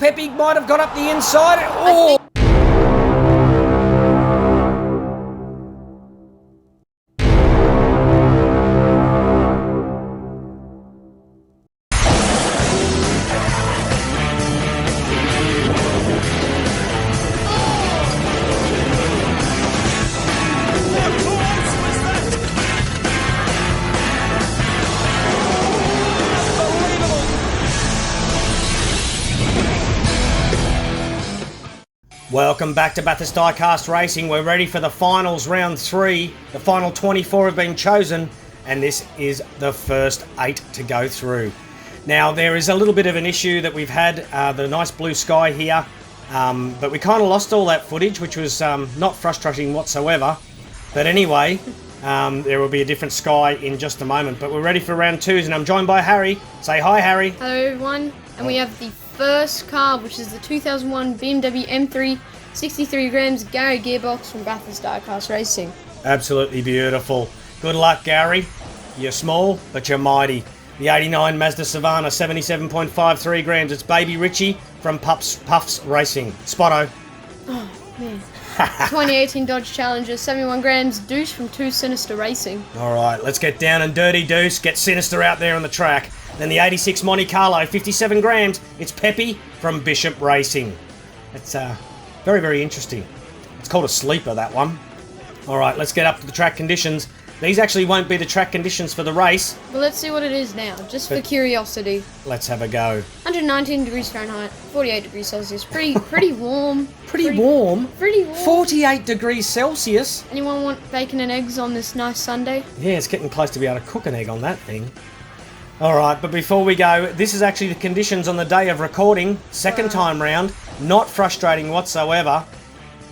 Peppy might have got up the inside. Oh! Welcome back to Bathurst Diecast Racing. We're ready for the finals, round 3. The final 24 have been chosen, and this is the first 8 to go through. Now, there is a little bit of an issue that we've had, the nice blue sky here, but we kind of lost all that footage, which was not frustrating whatsoever. But anyway, there will be a different sky in just a moment. But we're ready for round 2s, and I'm joined by Harry. Say hi, Harry. Hello, everyone. And we have the first car, which is the 2001 BMW M3 63 grams Gary gearbox from Bathurst Diecast Racing. Absolutely beautiful. Good luck, Gary. You're small, but you're mighty. The 89 Mazda Savannah 77.53 grams. It's Baby Richie from Puffs Racing. Spotto. Oh, man. 2018 Dodge Challenger 71 grams Deuce from 2 Sinister Racing. All right, let's get down and dirty, Deuce. Get Sinister out there on the track. Then the 86 Monte Carlo, 57 grams. It's Peppy from Bishop Racing. It's very, very interesting. It's called a sleeper, that one. All right, let's get up to the track conditions. These actually won't be the track conditions for the race. Well, let's see what it is now, just for curiosity. Let's have a go. 119 degrees Fahrenheit, 48 degrees Celsius. Pretty warm. Pretty warm? Pretty warm. 48 degrees Celsius. Anyone want bacon and eggs on this nice Sunday? Yeah, it's getting close to be able to cook an egg on that thing. All right, but before we go, this is actually the conditions on the day of recording, second time round, not frustrating whatsoever.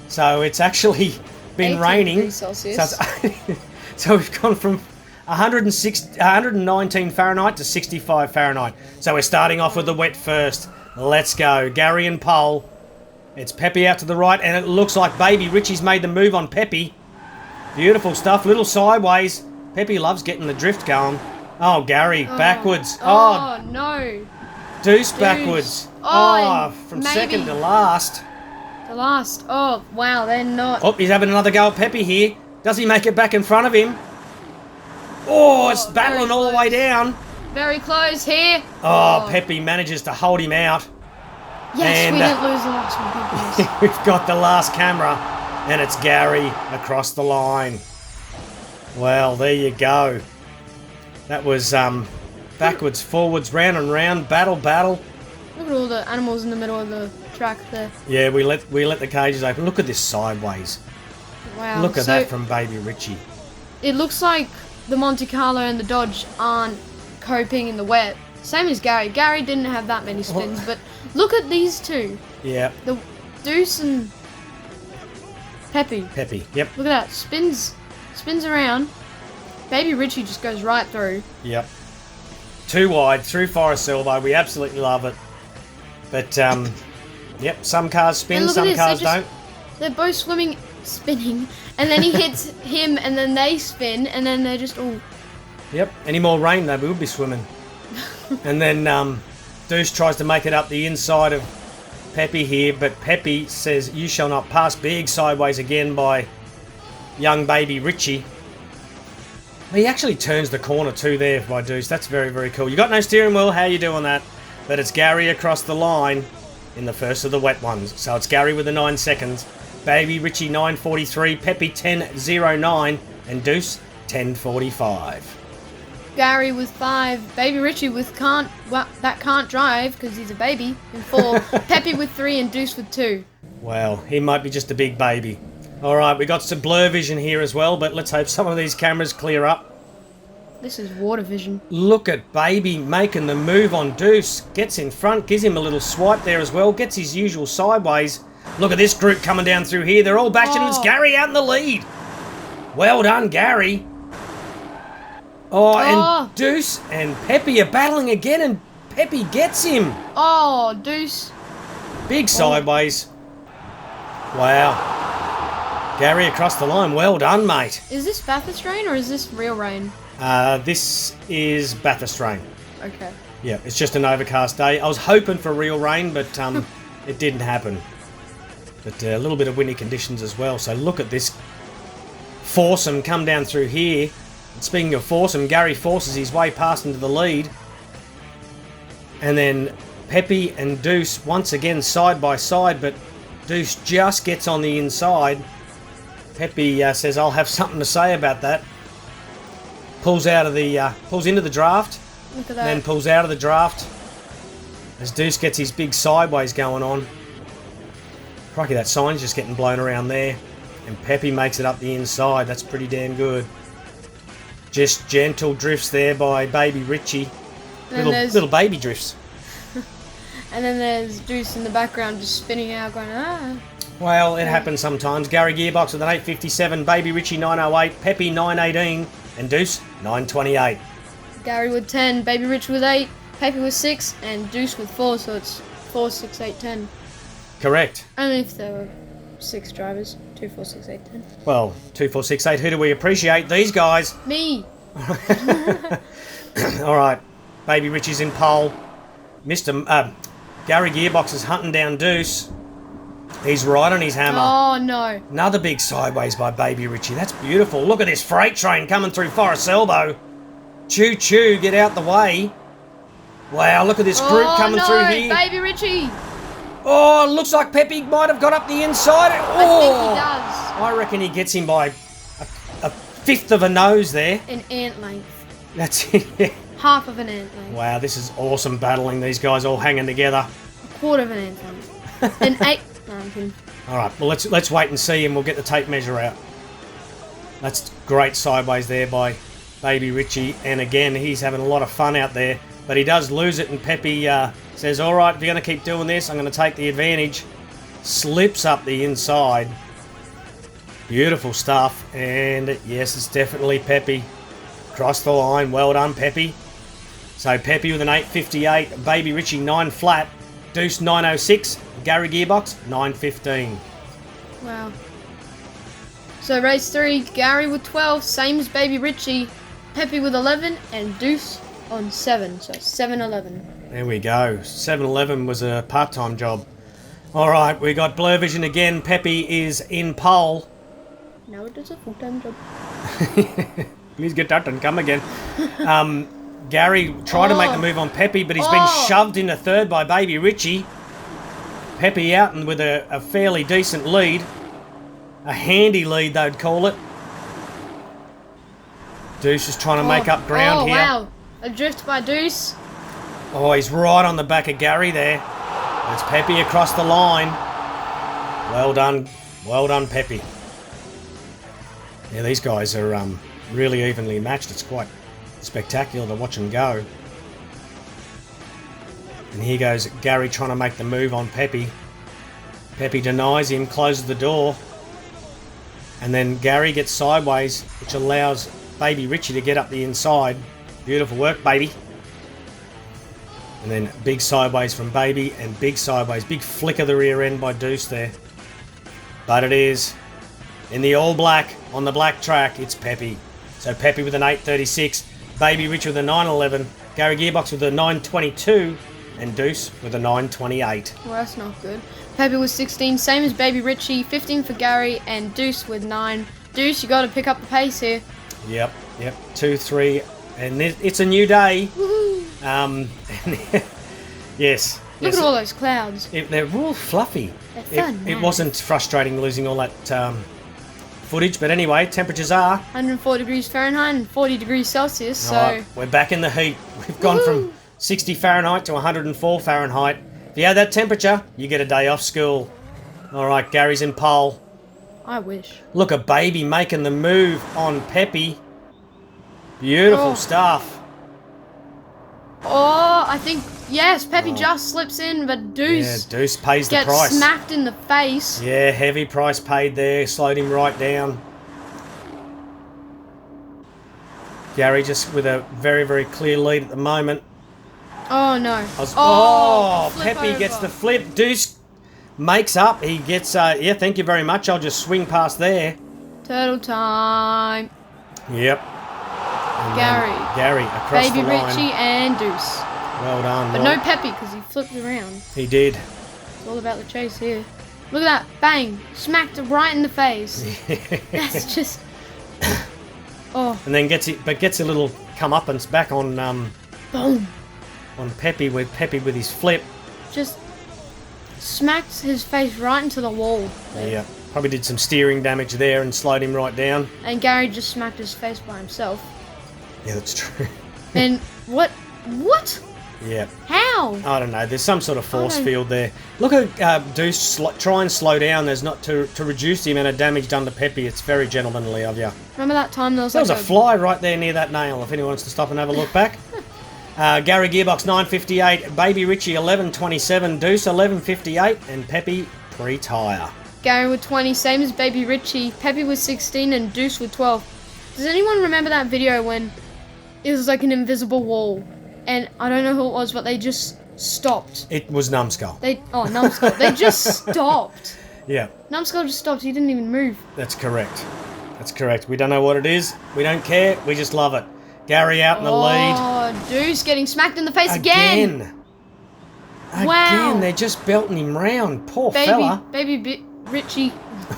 So it's actually been raining. Celsius. So we've gone from 119 Fahrenheit to 65 Fahrenheit. So we're starting off with the wet first. Let's go. Gary and pole. It's Peppy out to the right, and it looks like Baby Richie's made the move on Peppy. Beautiful stuff. Little sideways. Peppy loves getting the drift going. Oh, Gary, backwards. Oh, no. Deuce backwards. Oh, from maybe second to last. The last. Oh, wow, they're not. Oh, he's having another go at Peppy here. Does he make it back in front of him? Oh, it's battling all the way down. Very close here. Oh, Peppy manages to hold him out. Yes, and, we didn't lose the last one, thank goodness. We've got the last camera, and it's Gary across the line. Well, there you go. That was backwards, forwards, round and round, battle. Look at all the animals in the middle of the track there. Yeah, we let the cages open. Look at this sideways. Wow. Look at that from Baby Richie. It looks like the Monte Carlo and the Dodge aren't coping in the wet. Same as Gary. Gary didn't have that many spins, but look at these two. Yeah. The Deuce and Peppy. Yep. Look at that. Spins around. Baby Richie just goes right through. Yep. Too wide, through Forest Silver. We absolutely love it. But, yep, some cars spin, some cars don't. They're both spinning, and then he hits him, and then they spin, and then they're just all... Yep. Any more rain, though, we'll be swimming. And then Deuce tries to make it up the inside of Peppy here, but Peppy says, "You shall not pass." Big sideways again by young Baby Richie. He actually turns the corner too there by Deuce. That's very, very cool. You got no steering wheel. How you doing that? But it's Gary across the line in the first of the wet ones. So it's Gary with the 9 seconds. Baby Richie 9:43. Peppy 10:09. And Deuce 10:45. Gary with 5. Baby Richie with can't drive because he's a baby in 4. Peppy with 3 and Deuce with 2. Well, he might be just a big baby. All right, we got some blur vision here as well, but let's hope some of these cameras clear up. This is water vision. Look at Baby making the move on Deuce. Gets in front, gives him a little swipe there as well. Gets his usual sideways. Look at this group coming down through here. They're all bashing. It's Gary out in the lead. Well done, Gary. Oh, and Deuce and Peppy are battling again, and Peppy gets him. Oh, Deuce. Big sideways. Wow. Gary across the line. Well done, mate. Is this Bathurst rain or is this real rain? This is Bathurst rain. Okay. Yeah, it's just an overcast day. I was hoping for real rain, but it didn't happen. But a little bit of windy conditions as well. So look at this foursome come down through here. And speaking of foursome, Gary forces his way past into the lead. And then Pepe and Deuce once again side by side, but Deuce just gets on the inside. Pepe says, "I'll have something to say about that." Pulls into the draft. Look at that. Then pulls out of the draft as Deuce gets his big sideways going on. Crikey, that sign's just getting blown around there. And Pepe makes it up the inside. That's pretty damn good. Just gentle drifts there by Baby Richie. Little baby drifts. And then there's Deuce in the background just spinning out going, ah. Well, it happens sometimes. Gary Gearbox with an 8.57, Baby Richie 9.08, Pepe 9.18, and Deuce 9.28. Gary with 10, Baby Rich with 8, Pepe with 6, and Deuce with 4, so it's 4, 6, 8, 10. Correct. Only if there were 6 drivers. 2, 4, 6, 8, 10. Well, 2, 4, 6, 8. Who do we appreciate? These guys. Me. All right. Baby Richie's in pole. Gary Gearbox is hunting down Deuce. He's right on his hammer. Oh, no. Another big sideways by Baby Richie. That's beautiful. Look at this freight train coming through Forest Elbow. Choo choo, get out the way. Wow, look at this group coming through here. Baby Richie. Oh, looks like Pepe might have got up the inside. I think he does. I reckon he gets him by a fifth of a nose there. An ant length. That's it. Yeah. Half of an ant length. Wow, this is awesome battling. These guys all hanging together. A quarter of an ant length. An 8. No, I'm kidding. All right, well let's wait and see, and we'll get the tape measure out. That's great sideways there by Baby Richie, and again he's having a lot of fun out there, but he does lose it, and Pepe says, "All right, if you're going to keep doing this, I'm going to take the advantage." Slips up the inside. Beautiful stuff, and yes, it's definitely Pepe. Crossed the line. Well done, Pepe. So Pepe with an 8.58, Baby Richie 9 flat, Deuce 9.06, Gary Gearbox 9.15. Wow. So race 3, Gary with 12, same as Baby Richie, Pepe with 11, and Deuce on 7, so 7-11. There we go. 7-11 was a part-time job. All right, we got blur vision again. Pepe is in pole. Now it is a full-time job. Please get out and come again. Gary tried to make the move on Pepe, but he's been shoved into third by Baby Richie. Pepe out and with a fairly decent lead. A handy lead, they'd call it. Deuce is trying to make up ground here. Oh, wow. A drift by Deuce. Oh, he's right on the back of Gary there. It's Pepe across the line. Well done, Pepe. Yeah, these guys are really evenly matched. It's quite spectacular to watch them go. And here goes Gary trying to make the move on Pepe. Pepe denies him, closes the door. And then Gary gets sideways, which allows Baby Richie to get up the inside. Beautiful work, baby. And then big sideways from Baby and big sideways. Big flick of the rear end by Deuce there. But it is in the all black on the black track. It's Pepe. So Pepe with an 8.36. Baby Rich with a 9.11. Gary Gearbox with a 9.22. And Deuce with a 9.28. Well, that's not good. Pepe was 16, same as Baby Richie. 15 for Gary and Deuce with 9. Deuce, you got to pick up the pace here. Yep. 2, 3. And it's a new day. Woohoo! Yes. Look at all those clouds. They're all fluffy. It wasn't frustrating losing all that footage, but anyway, temperatures are 104 degrees Fahrenheit and 40 degrees Celsius, so... Right, we're back in the heat. We've gone from 60 Fahrenheit to 104 Fahrenheit. If you have that temperature, you get a day off school. All right, Gary's in pole. I wish. Look at Baby making the move on Pepe. Beautiful stuff. Oh, I think, yes, Pepe just slips in, but Deuce... Yeah, Deuce pays the price. Gets smacked in the face. Yeah, heavy price paid there. Slowed him right down. Gary just with a very, very clear lead at the moment. Oh, no. Pepe over. gets the flip. Deuce makes up. He gets, thank you very much. I'll just swing past there. Turtle time. Yep. Gary across Baby the line. Richie and Deuce. Well done. But no Pepe because he flipped around. He did. It's all about the chase here. Look at that. Bang. Smacked right in the face. That's just... Oh. And then gets a little comeuppance back on Boom. on Peppy with his flip. Just smacked his face right into the wall. Yeah, probably did some steering damage there and slowed him right down. And Gary just smacked his face by himself. Yeah, that's true. And what? Yeah. How? I don't know. There's some sort of force field there. Look at Deuce try and slow down. There's not to reduce the amount of damage done to Peppy. It's very gentlemanly of you. Remember that time there was a fly right there near that nail. If anyone wants to stop and have a look back. Gary Gearbox 958, Baby Richie 1127, Deuce 1158, and Peppy pre-tire. Gary with 20, same as Baby Richie. Peppy with 16 and Deuce with 12. Does anyone remember that video when it was like an invisible wall? And I don't know who it was, but they just stopped. It was Numbskull. Numbskull. They just stopped. Yeah. Numbskull just stopped. He didn't even move. That's correct. That's correct. We don't know what it is. We don't care. We just love it. Gary out in the lead. Oh, Deuce getting smacked in the face again. Wow. Again, they're just belting him round. Poor fella. Baby Richie.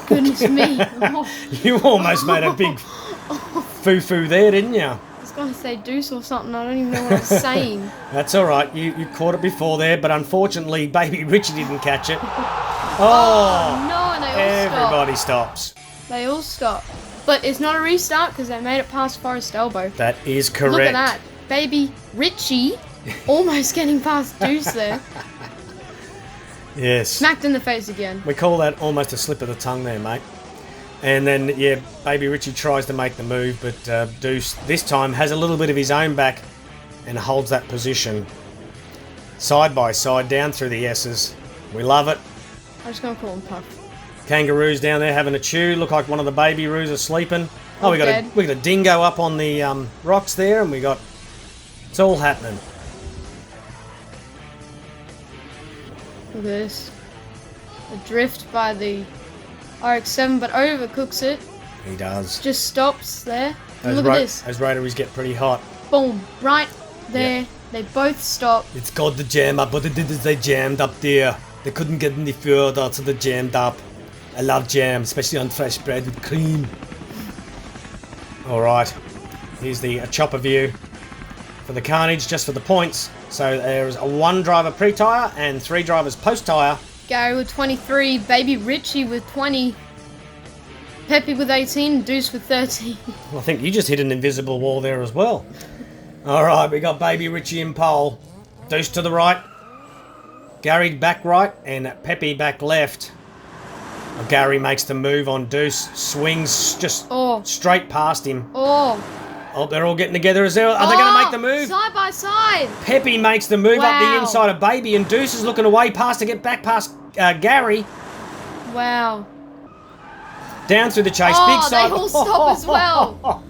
Goodness me. Oh. You almost made a big foo-foo there, didn't you? I was going to say Deuce or something. I don't even know what I was saying. That's all right. You caught it before there, but unfortunately, Baby Richie didn't catch it. Oh, no, and they all everybody stops. They all stop. But it's not a restart because they made it past Forest Elbow. That is correct. Look at that. Baby Richie almost getting past Deuce there. Yes. Smacked in the face again. We call that almost a slip of the tongue there, mate. And then, yeah, Baby Richie tries to make the move, but Deuce this time has a little bit of his own back and holds that position. Side by side, down through the S's. We love it. I'm just going to call him Puff. Kangaroos down there having a chew. Look like one of the baby roos are sleeping. Oh, we got a dingo up on the rocks there, and it's all happening. Look at this. A drift by the RX-7, but overcooks it. He does. Just stops there. Look at this. Those rotaries get pretty hot. Boom. Right there. Yeah. They both stop. It's called the jam up. What they did is they jammed up there. They couldn't get any further, so they jammed up. I love jam, especially on fresh bread with cream. Alright, here's the chopper view for the carnage, just for the points. So there's a 1 driver pre-tire and 3 drivers post-tire. Gary with 23, Baby Richie with 20, Peppy with 18, Deuce with 13. Well, I think you just hit an invisible wall there as well. Alright, we got Baby Richie in pole. Deuce to the right, Gary back right, and Peppy back left. Gary makes the move on Deuce, swings just straight past him. Oh, they're all getting together as well. Are they going to make the move? Side by side. Peppy makes the move up the inside of Baby, and Deuce is looking away past to get back past Gary. Wow. Down through the chase, big side. They all stop as well.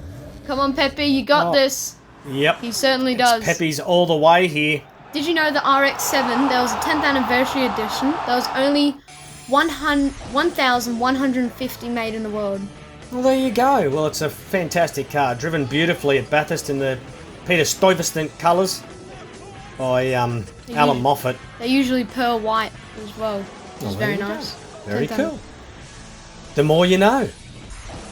Come on, Peppy, you got this. Yep. He certainly does. Peppy's all the way here. Did you know the RX-7, there was a 10th anniversary edition. There was only 1,150 made in the world. Well, there you go. Well, it's a fantastic car, driven beautifully at Bathurst in the Peter Stuyvesant colours by Alan Moffat. They're usually pearl white as well, which is very nice. Very cool. The more you know.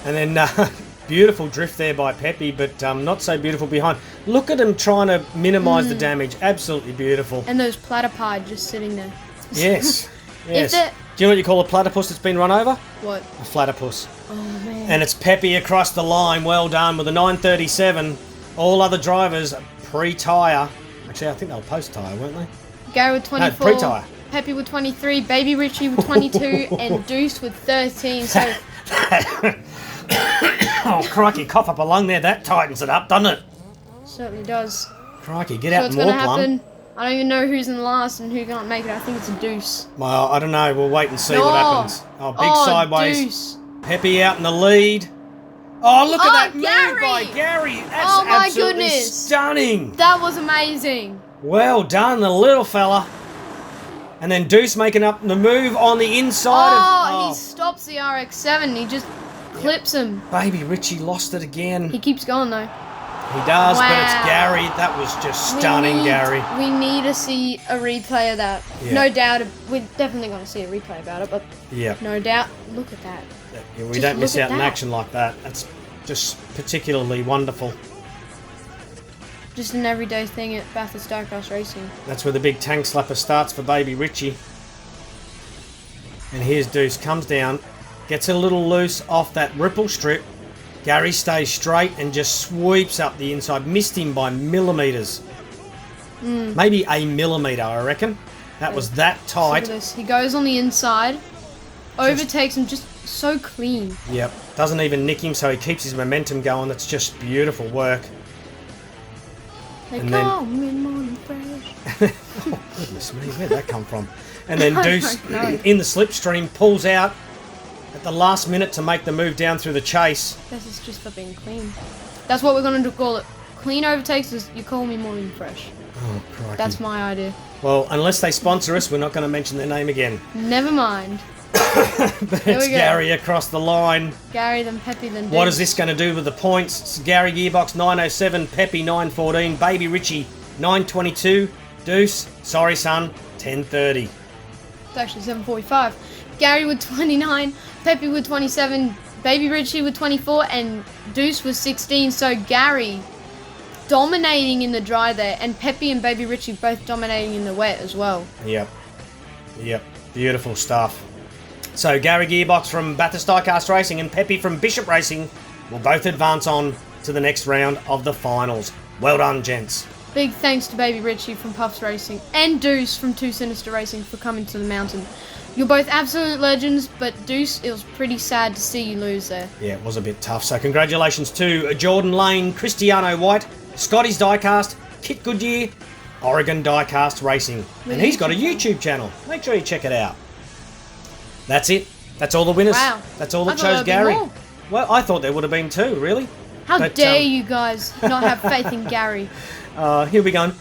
And then beautiful drift there by Peppy, but not so beautiful behind. Look at him trying to minimise the damage. Absolutely beautiful. And those platypi just sitting there. Yes. Yes. Do you know what you call a platypus that's been run over? What? A platypus. Oh, man. And it's Peppy across the line. Well done with a 937. All other drivers pre-tyre. Actually, I think they were post-tyre, weren't they? Gary with 24. No, pre-tyre. Peppy with 23. Baby Richie with 22. And Deuce with 13. So... Oh, crikey. Cough up a lung there. That tightens it up, doesn't it? Certainly does. Crikey, get out and walk, Plum. I don't even know who's in last and who can't make it. I think it's a Deuce. Well, I don't know. We'll wait and see what happens. Oh, big sideways. Deuce. Peppy out in the lead. Oh, look at that Gary. move by Gary. That's my absolutely goodness. stunning. That was amazing. Well done, the little fella. And then Deuce making up the move on the inside he stops the RX-7. He just clips him. Baby Richie lost it again. He keeps going, though. He does, but it's Wow. Gary. That was just stunning, Gary. We need to see a replay of that. Yeah. No doubt. We're definitely going to see a replay about it, but Yeah. no doubt. Look at that. Yeah, we Just don't miss look out at in that. action like that. That's just particularly wonderful. Just an everyday thing at Bathurst Diecast Racing. That's where the big tank slapper starts for Baby Richie. And here's Deuce, comes down, gets a little loose off that ripple strip. Gary stays straight and just sweeps up the inside. Missed him by millimetres. Maybe a millimetre, I reckon. That was that Look tight. at this. He goes on the inside, overtakes him just so clean. Yep. Doesn't even nick him, so he keeps his momentum going. That's just beautiful work. They And then- call me morning fresh. Oh, goodness me, where'd that come from? And then I Deuce, don't know. in the slipstream, pulls out at the last minute to make the move down through the chase. This is just for being clean. That's what we're going to call it. Clean overtakes is you call me morning fresh. Oh, crikey. That's my idea. Well, unless they sponsor us, we're not going to mention their name again. Never mind. But Here it's we go. Gary across the line. Gary, then Peppy, then What Deuce. is this going to do with the points? It's Gary Gearbox 907, Peppy 914, Baby Richie 922, Deuce, sorry son, 1030. It's actually 7:45. Gary with 29, Peppy with 27, Baby Richie with 24, and Deuce with 16. So Gary dominating in the dry there, and Peppy and Baby Richie both dominating in the wet as well. Yep. Yep. Beautiful stuff. So Gary Gearbox from Bathurst Diecast Racing and Peppy from Bishop Racing will both advance on to the next round of the finals. Well done, gents. Big thanks to Baby Richie from Puffs Racing and Deuce from Two Sinister Racing for coming to the mountain. You're both absolute legends, but Deuce, it was pretty sad to see you lose there. Yeah, it was a bit tough. So congratulations to Jordan Lane, Cristiano White, Scotty's Diecast, Kit Goodyear, Oregon Diecast Racing. And he's got a YouTube channel. Make sure you check it out. That's it. That's all the winners. Wow. That's all that I thought chose there'd be Gary. more. Well, I thought there would have been two, really. How But, dare you guys not have faith in Gary? He'll be going.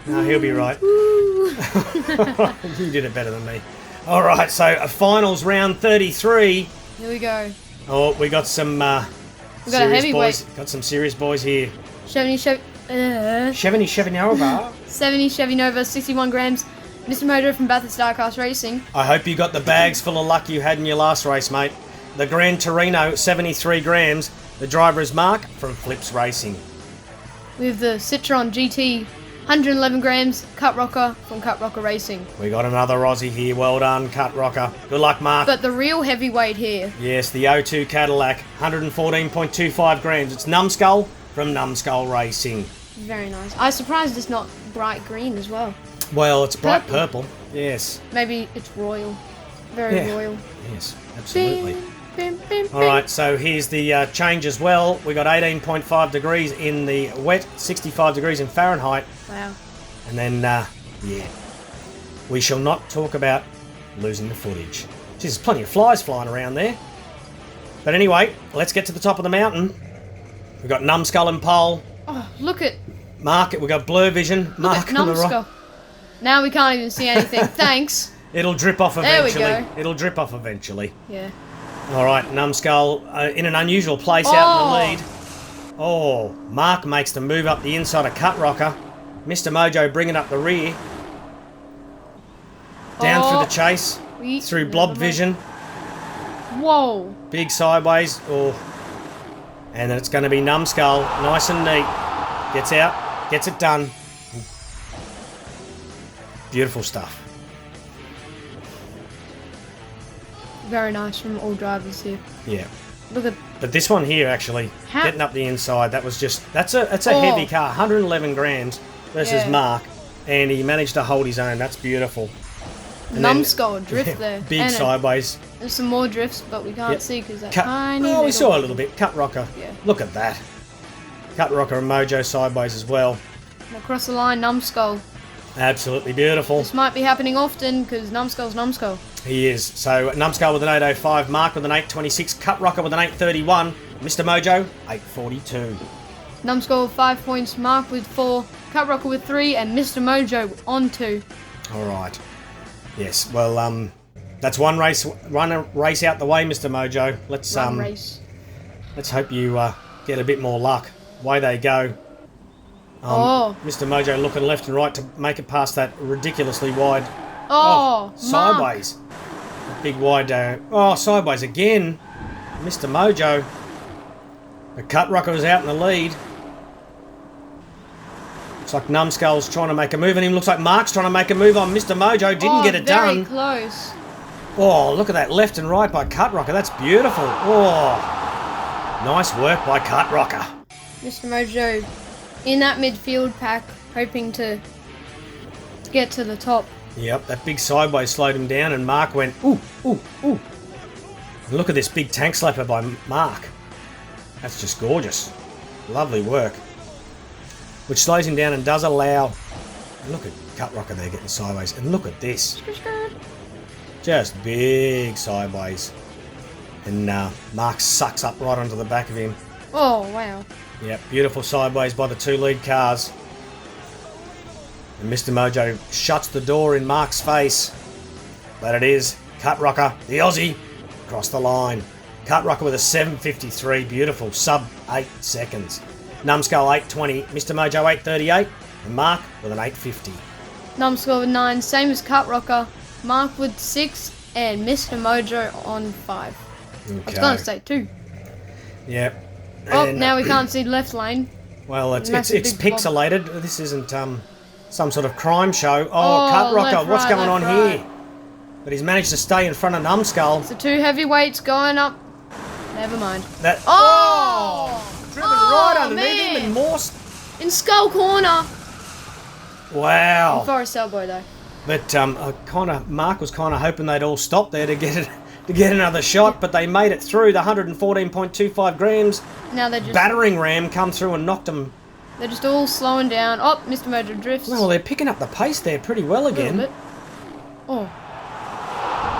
No, he'll be right. Ooh. You did it better than me. All right, so finals round 33. Here we go. Oh, we got some We got a serious heavyweight. boys. Got some serious boys here. 70 Chevy Nova. Chevy Nova, 61 grams. Mr. Mojo from Bathurst Diecast Racing. I hope you got the bags full of luck you had in your last race, mate. The Gran Torino, 73 grams. The driver is Mark from Flips Racing. We have the Citroen GT, 111 grams. Cut Rocker from Cut Rocker Racing. We got another Aussie here. Well done, Cut Rocker. Good luck, Mark. But the real heavyweight here. Yes, the O2 Cadillac, 114.25 grams. It's Numbskull from Numbskull Racing. Very nice. I'm surprised it's not bright green as well. Well, it's bright Purple. purple. Yes. Maybe it's royal. Very Yeah. royal. Yes, absolutely. Bim, bim, bim, All right, so here's the change as well. We got 18.5 degrees in the wet, 65 degrees in Fahrenheit. Wow. And then, yeah, we shall not talk about losing the footage. Geez, there's plenty of flies flying around there. But anyway, let's get to the top of the mountain. We've got Numbskull and Pole. Oh, look at Mark, we've got Blur Vision. look Mark at on the right. Numbskull. Now we can't even see anything. Thanks. It'll drip off There we eventually. go. It'll drip off eventually. Yeah. All right, Numbskull in an unusual place out in the lead. Oh, Mark makes the move up the inside of Cut Rocker. Mr. Mojo bringing up the rear. Down through the chase. Through Blob Vision. Whoa. Big sideways. Oh. And then it's going to be Numbskull. Nice and neat. Gets out. Gets it done. Beautiful stuff. Very nice from all drivers here. Yeah. Look at But this one here, actually, How- getting up the inside, that was just... That's a Oh. heavy car. 111 grams versus Yeah. Mark. And he managed to hold his own. That's beautiful. And then- Numbskull drift there. Big And sideways. there's some more drifts, but we can't Yep. see because that Cut. tiny Oh, we little- saw a little bit. Cut Rocker. Yeah. Look at that. Cut Rocker and Mojo sideways as well. And across the line, Numbskull. Absolutely beautiful. This might be happening often because Numbskull's Numbskull. He is. So Numbskull with an 805, Mark with an 826, Cut Rocker with an 831, Mr. Mojo 842. Numbskull with 5 points, Mark with 4, Cut Rocker with 3, and Mr. Mojo on 2. All right. Yes. Well, that's one race out the way, Mr. Mojo. Let's Run race. let's hope you get a bit more luck. away they go. Oh. Mr. Mojo looking left and right to make it past that ridiculously wide. Oh, sideways. Big wide. Sideways again. Mr. Mojo. The Cut Rocker was out in the lead. Looks like Numbskull's trying to make a move, and it looks like Mark's trying to make a move on Mr. Mojo. Didn't get it very done. close. Oh, look at that left and right by Cut Rocker. That's beautiful. Oh, nice work by Cut Rocker. Mr. Mojo in that midfield pack, hoping to get to the top. Yep, that big sideways slowed him down, and Mark went, ooh, ooh, ooh. And look at this big tank slapper by Mark. That's just gorgeous. Lovely work. Which slows him down and does allow... Look at Cut Rocker there getting sideways. And look at this. Just big sideways. And Mark sucks up right onto the back of him. Oh, wow. Yep, beautiful sideways by the two lead cars. And Mr. Mojo shuts the door in Mark's face. But it is Cut Rocker, the Aussie, across the line. Cut Rocker with a 7.53, beautiful, sub 8 seconds. Numbskull 8.20, Mr. Mojo 8.38, and Mark with an 8.50. Numbskull with 9, same as Cut Rocker. Mark with 6, and Mr. Mojo on 5. Okay. I was going to say 2. Yep. Oh, And, now we can't see the left lane. Well, it's Massive big blob. pixelated. This isn't some sort of crime show. Cut Rocker, left, what's right, going on left, here? But he's managed to stay in front of Numbskull. The 2 heavyweights going up. Never mind. That driven right underneath him and more. In Skull Corner. Wow. Forest Elbow though. But Mark was kind of hoping they'd all stop there to get another shot, but they made it through. The 114.25 grams Now they're just battering ram come through and knocked them. They're just all slowing down. Oh, Mr. Mojo drifts. Well, they're picking up the pace there pretty well a little again. bit. Oh.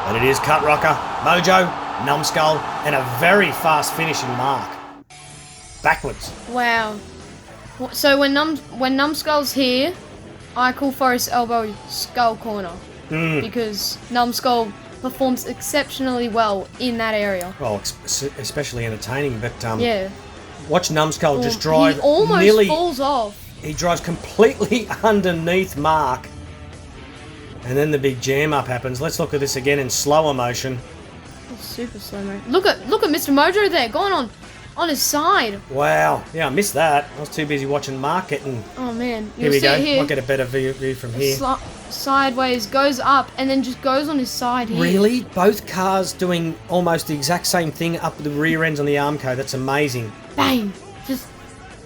And it is Cut Rocker, Mojo, Numbskull, and a very fast finishing Mark. Backwards. Wow. So when Numbskull's here, I call Forest Elbow Skull Corner. Because Numbskull performs exceptionally well in that area. Well, especially entertaining, but yeah. Watch Numbskull just drive He almost nearly... falls off. He drives completely underneath Mark. And then the big jam up happens. Let's look at this again in slower motion. It's super slow mo. Look at Mr. Mojo there, going on his side. Wow. Yeah, I missed that. I was too busy watching Mark getting... Oh man. Here we go. Here. I'll get a better view from here. Sideways, goes up, and then just goes on his side here. Really? Both cars doing almost the exact same thing up the rear ends on the Armco. That's amazing. Bang. Just...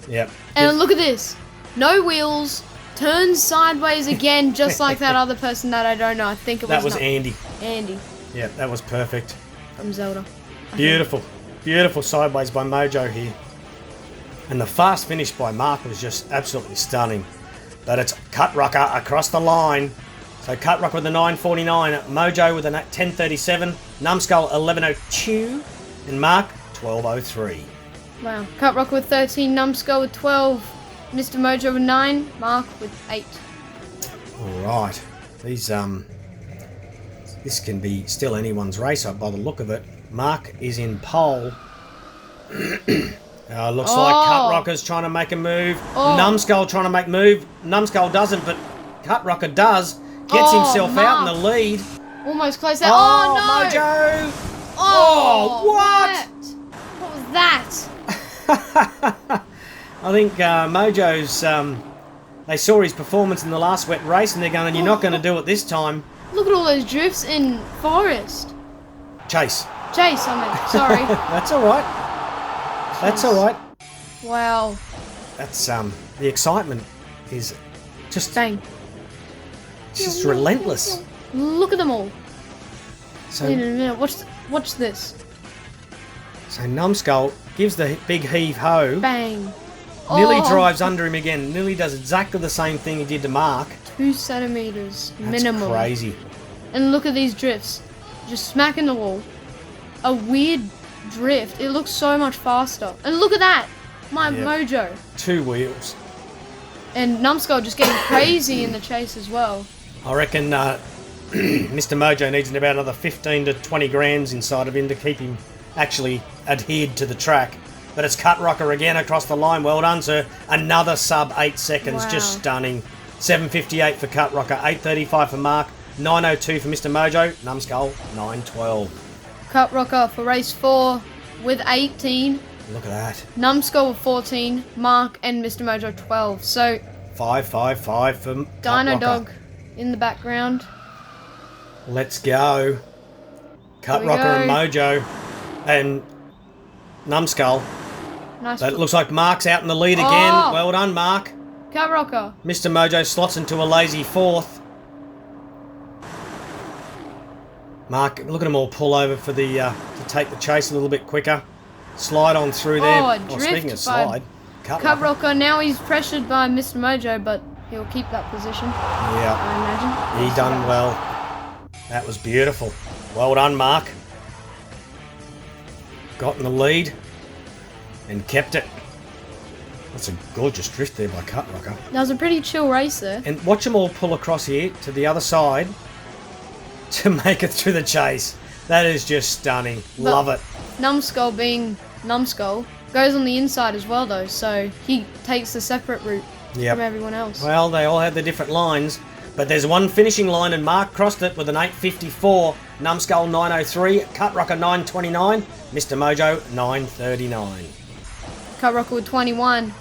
Yep. And look at this. No wheels. Turns sideways again, just like that other person that I don't know. I think it was... That was Andy. Andy. Yeah, that was perfect. From Zelda. Beautiful. Beautiful sideways by Mojo here. And the fast finish by Mark was just absolutely stunning. But it's Cut Rocker across the line. So Cut Rocker with a 9.49, Mojo with a 10.37, Numbskull 11.02, and Mark 12.03. Wow. Cut Rocker with 13, Numbskull with 12, Mr. Mojo with 9, Mark with 8. Alright. These, this can be still anyone's race by the look of it. Mark is in pole. Looks like Cut Rocker's trying to make a move. Numbskull trying to make move. Numbskull doesn't, but Cut Rocker does. Gets himself out in the lead. Almost close there. Oh, no! Mojo! What? What was that? I think Mojo's... they saw his performance in the last wet race and they're going, you're not going to do it this time. Look at all those drifts in Forest. Chase, I meant. Sorry. That's alright. That's alright. Wow. That's, the excitement is just... Bang. Just relentless. Look at them all. So, Wait a minute. Watch this. So Numbskull gives the big heave-ho. Bang. Nearly drives under him again. Nearly does exactly the same thing he did to Mark. 2 centimeters That's minimum. crazy. And look at these drifts. Just smacking the wall. A weird drift. It looks so much faster. And look at that. My Mojo. 2 wheels. And Numbskull just getting crazy in the chase as well. I reckon Mr. Mojo needs about another 15 to 20 grams inside of him to keep him actually adhered to the track. but it's Cut Rocker again across the line. Well done, sir. Another sub 8 seconds. Wow. Just stunning. 7:58 for Cut Rocker, 8:35 for Mark, 9:02 for Mr. Mojo, Numbskull 9:12. Cut Rocker for race 4 with 18. Look at that. Numbskull with 14. Mark and Mr. Mojo 12. So 5:55 for Dino Cut Rocker. Dog in the background. Let's go. Cut Here we Rocker go. and Mojo and Numbskull. Nice. But it looks like Mark's out in the lead again. Oh. Well done, Mark. Cut Rocker. Mr. Mojo slots into a lazy 4th. Mark, look at them all pull over for the to take the chase a little bit quicker. Slide on through there. Oh, a Speaking drift of slide, Cut Rocker. Rocker. Now he's pressured by Mr. Mojo, but he'll keep that position, Yeah, I imagine. he done well. That was beautiful. Well done, Mark. Got in the lead and kept it. That's a gorgeous drift there by Cut Rocker. That was a pretty chill race there. And watch them all pull across here to the other side to make it through the chase. That is just stunning. But Love it. Numbskull being Numbskull goes on the inside as well though, so he takes the separate route Yep. from everyone else. Well, they all have their different lines, but there's one finishing line and Mark crossed it with an 8:54. Numbskull 9:03, Cut Rocker 9:29, Mr. Mojo 9:39. Cut Rocker with 21.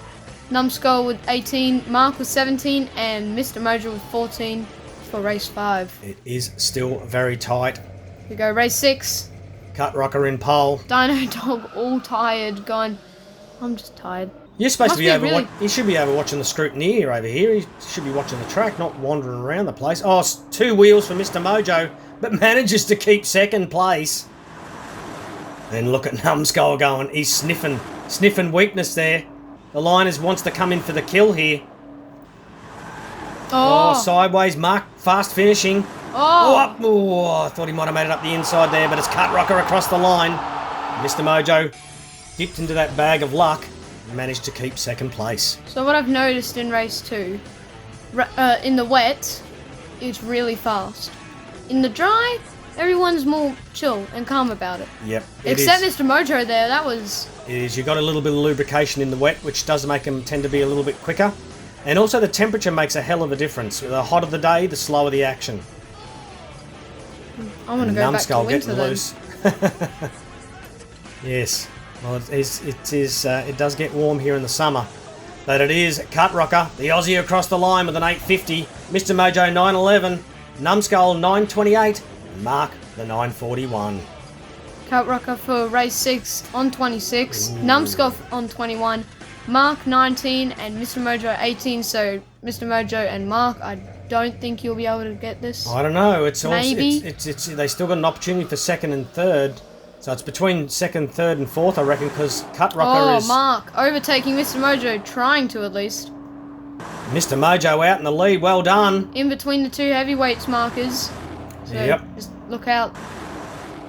Numbskull with 18. Mark with 17. And Mr. Mojo with 14 for race 5. It is still very tight. Here we go, race 6. Cut Rocker in pole. Dino Dog all tired, going, I'm just tired. You're supposed Must to be be over. really- You should be over watching the scrutineer over here. You should be watching the track, not wandering around the place. Oh, 2 wheels for Mr. Mojo, but manages to keep second place. Then look at Numbskull going. He's sniffing weakness there. The Liners wants to come in for the kill here. Oh, sideways. Mark fast finishing. Oh, up. Oh, I thought he might have made it up the inside there, but it's Cut Rocker across the line. Mr. Mojo dipped into that bag of luck and managed to keep second place. So what I've noticed in race 2, in the wet, it's really fast. In the dry, everyone's more chill and calm about it. Yep. Except Mr. Mojo there, that was... It is. You've got a little bit of lubrication in the wet, which does make them tend to be a little bit quicker. And also the temperature makes a hell of a difference. The hotter the day, the slower the action. I want to go back to Numbskull winter getting then. loose. Yes. Well, it does get warm here in the summer. But it is Cut Rocker, the Aussie across the line with an 850. Mr. Mojo 911. Numbskull 928. And Mark the 941. Cut Rocker for race 6 on 26. Numbskull on 21. Mark 19 and Mr. Mojo 18. So Mr. Mojo and Mark, I don't think you'll be able to get this. I don't know. It's also, Maybe. it's they still got an opportunity for second and third. So it's between second, third, and fourth, I reckon, because Cut Rocker is Mark overtaking Mr. Mojo, trying to at least. Mr. Mojo out in the lead. Well done. In between the 2 heavyweights markers. So Yep. just look out.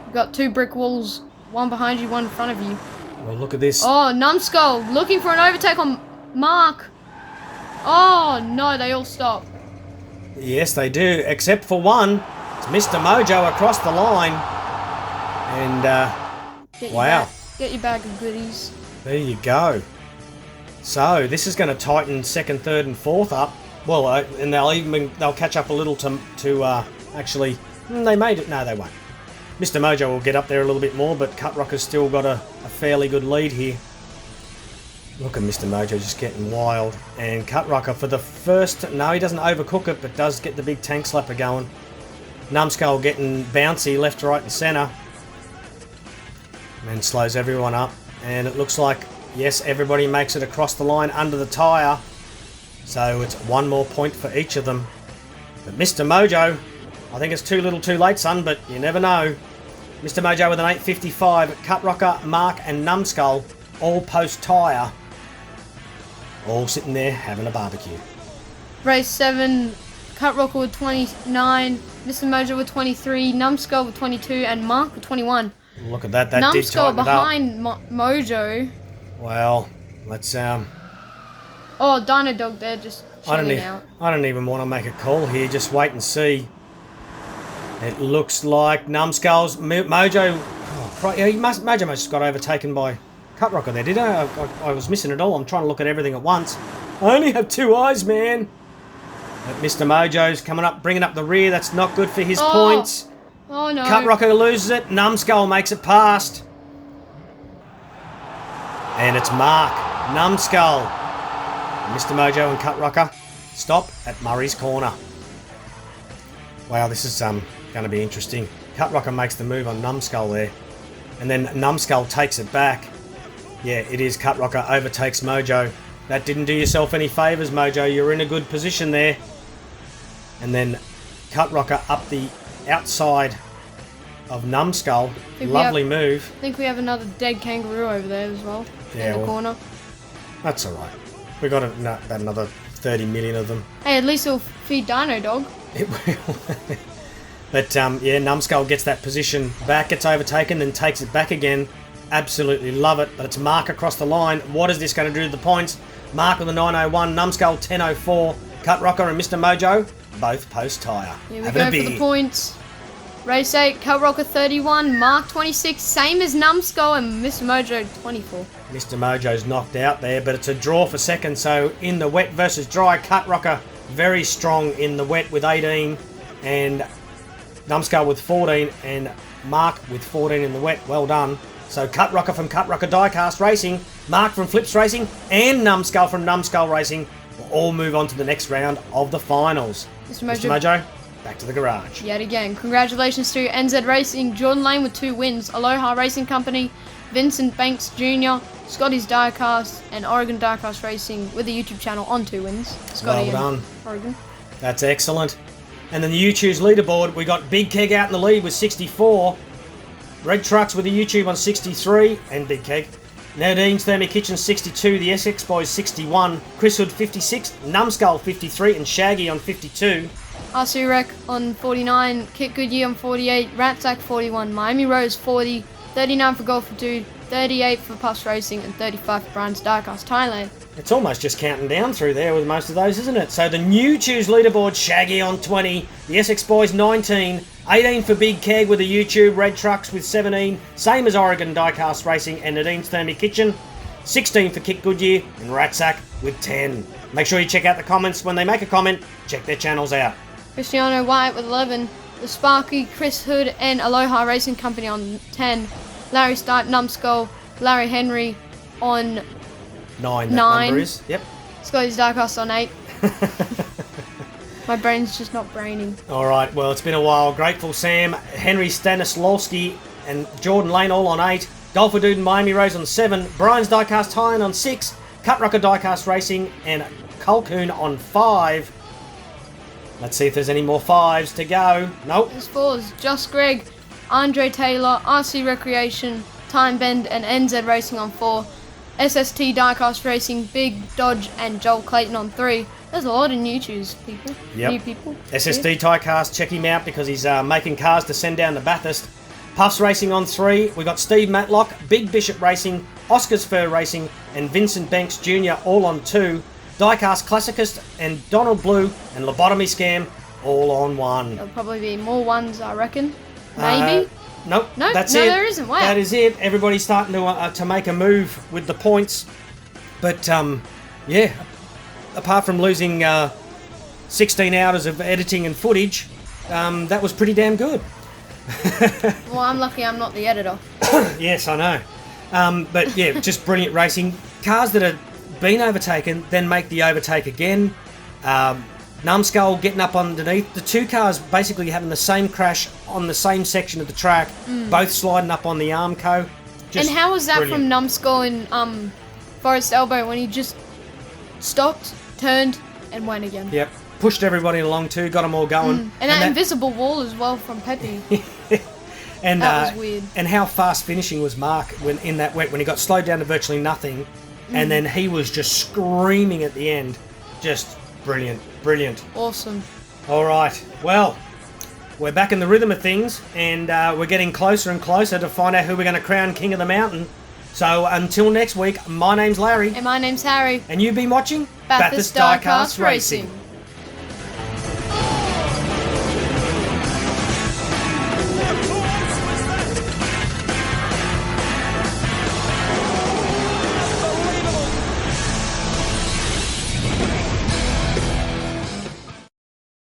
You've got 2 brick walls, one behind you, one in front of you. Well, look at this. Oh, Numbskull looking for an overtake on Mark. Oh no, they all stop. Yes, they do, except for one. It's Mr. Mojo across the line. And, Get your wow. Get your bag of goodies. There you go. So, this is going to tighten second, third, and fourth up. Well, and they'll catch up a little to actually... They made it. No, they won't. Mr. Mojo will get up there a little bit more, but Cut Rocker's still got a fairly good lead here. Look at Mr. Mojo just getting wild. And Cut Rocker for the first... No, he doesn't overcook it, but does get the big tank slapper going. Numbskull getting bouncy left, right, and centre. And slows everyone up. And it looks like, yes, everybody makes it across the line under the tyre. So it's 1 more point for each of them. But Mr. Mojo, I think it's too little too late, son, but you never know. Mr. Mojo with an 855. Cut Rocker, Mark, and Numbskull all post tyre. All sitting there having a barbecue. Race 7, Cut Rocker with 29, Mr. Mojo with 23, Numbskull with 22, and Mark with 21. Look at that. That did Numbskull tighten it up. behind Mojo. Well, let's Oh, Dino Dog there just chilling out. I don't even want to make a call here. Just wait and see. It looks like Numbskull's Mojo. Mojo must have got overtaken by cut rocker there, did I? I was missing it all. I'm trying to look at everything at once. I only have 2 eyes, man. But Mr. Mojo's coming up, bringing up the rear. That's not good for his points. Oh, no. Cut rocker loses it. Numbskull makes it past. And it's Mark. Numbskull. Mr. Mojo and Cut rocker stop at Murray's Corner. Wow, this is going to be interesting. Cut rocker makes the move on Numbskull there. And then Numbskull takes it back. Yeah, it is Cut rocker overtakes Mojo. That didn't do yourself any favours, Mojo. You're in a good position there. And then Cut rocker up the outside of Numbskull. Lovely move. I think we have another dead kangaroo over there as well. Yeah, in the corner. That's alright. We got about another 30 million of them. Hey, at least it'll feed Dino Dog. It will. But yeah, Numbskull gets that position back, gets overtaken, then takes it back again. Absolutely love it. But it's Mark across the line. What is this going to do to the points? Mark with the 901, Numbskull 1004, Cut rocker and Mr. Mojo both post tyre. Here we go for the points. Race 8, Cut rocker 31, Mark 26, same as Numbskull and Mr. Mojo 24. Mr. Mojo's knocked out there, but it's a draw for second. So in the wet versus dry, Cut rocker very strong in the wet with 18, and Numbskull with 14, and Mark with 14 in the wet. Well done. So Cut rocker from Cut rocker Diecast Racing, Mark from Flips Racing, and Numbskull from Numbskull Racing will all move on to the next round of the finals. Mr. Mojo, back to the garage. Yet again, congratulations to NZ Racing, Jordan Lane with 2 wins, Aloha Racing Company, Vincent Banks Jr., Scotty's Diecast, and Oregon Diecast Racing with the YouTube channel on 2 wins. Scotty well done. Oregon. That's excellent. And then the YouTube's leaderboard, we got Big Keg out in the lead with 64. Red Trucks with the YouTube on 63, and Big Keg. Nadine's Thermic Kitchen 62, the SX Boys 61, Chris Hood 56, Numbskull 53, and Shaggy on 52. RC Rec on 49, Kit Goodyear on 48, Ratsack 41, Miami Rose 40, 39 for Golfer Dude, 38 for Puffs Racing, and 35 for Brian's Diecast Thailand. It's almost just counting down through there with most of those, isn't it? So the new Choose leaderboard, Shaggy on 20, the Essex Boys 19, 18 for Big Keg with the YouTube, Red Trucks with 17, same as Oregon Diecast Racing and Nadine's Thermic Kitchen, 16 for Kit Goodyear, and Ratsack with 10. Make sure you check out the comments. When they make a comment, check their channels out. Cristiano White with 11, the Sparky, Chris Hood, and Aloha Racing Company on 10, Larry Stipe, Numbskull, Larry Henry on 9, that number is. Yep. Scotty's Diecast on 8. My brain's just not braining. All right, well, it's been a while. Grateful Sam, Henry Stanislawski, and Jordan Lane all on 8. Golfer Dude and Miami Rose on 7. Brian's Diecast Hine on 6. Cut Rocker Diecast Racing and Colcoon on 5. Let's see if there's any more 5s to go. Nope. There's 4s. Josh Gregg, Andre Taylor, RC Recreation, Time Bend, and NZ Racing on 4. SST Diecast Racing, Big Dodge, and Joel Clayton on 3. There's a lot of new people. Yep. New people. SSD Diecast, check him out because he's making cars to send down to Bathurst. Puffs Racing on 3. We got Steve Matlock, Big Bishop Racing, Oscar's Fur Racing, and Vincent Banks Jr. all on 2. Diecast Classicist and Donald Blue and Lobotomy Scam all on 1. There'll probably be more ones, I reckon. Maybe. Nope. No, that's no, it. there isn't. Wow. That is it. Everybody's starting to make a move with the points. But, yeah, apart from losing 16 hours of editing and footage, that was pretty damn good. Well, I'm lucky I'm not the editor. Yes, I know. But, yeah, just brilliant racing. Cars that have been overtaken, then make the overtake again. Numbskull getting up underneath. The 2 cars basically having the same crash on the same section of the track, both sliding up on the Armco. And how was that brilliant. From Numbskull and Forest Elbow when he just stopped, turned, and went again? Yep. Pushed everybody along too, got them all going. And that invisible wall as well from Pepe. And that was weird. And how fast finishing was Mark when in that wet, when he got slowed down to virtually nothing, and then he was just screaming at the end. Just brilliant, brilliant. Awesome. All right, well, we're back in the rhythm of things, and we're getting closer and closer to find out who we're going to crown King of the Mountain. So until next week, my name's Larry. And my name's Harry. And you've been watching Bathurst Diecast Racing.